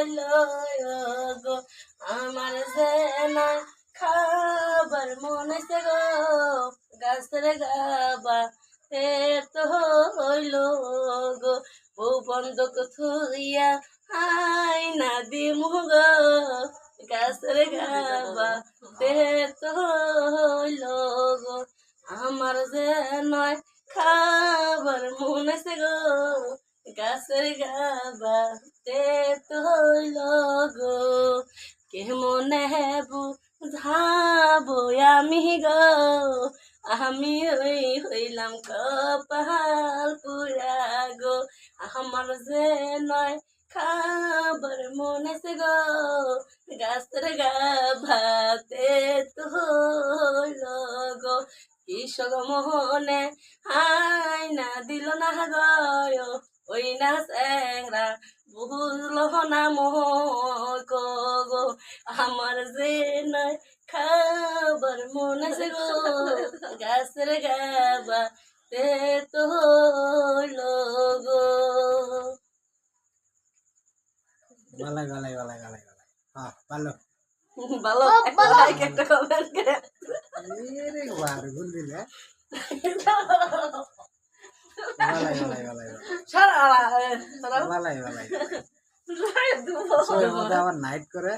হইল গো আমার যে নয় খাবার মনে হইছে গো গাছের গাবা তে তো হইল গো ও বন্ধক থুইয়া আই না দিমু গো গাছের গাবা তে তো হইল গো আমার যে নয় খাবার মনে হইছে গো গাছের গাবা তে তো হইল গো কেমনে বুঝাবো আমি গো আমি হইলাম কপাল পুরা গো আমার যে নয় খাবার মনে হইছে গো গাছের গাভাতে তো হইল গো কৃষক মোহনে হাই না দিল না গয় ওই না চেংরা বুঝলো না মোহ গো আমার যে নয় খাবার মনে আছে গো গাছের গাবা তে তো হইল গো গলায় গলায় গলায় গলায় গলায় হ্যাঁ ভালো ভালো একটা লাইক একটা কমেন্ট করে রে বার গুল দিলে গলায় গলায় গলায় সারা গলায় গলায় গলায় আবার নাইট করে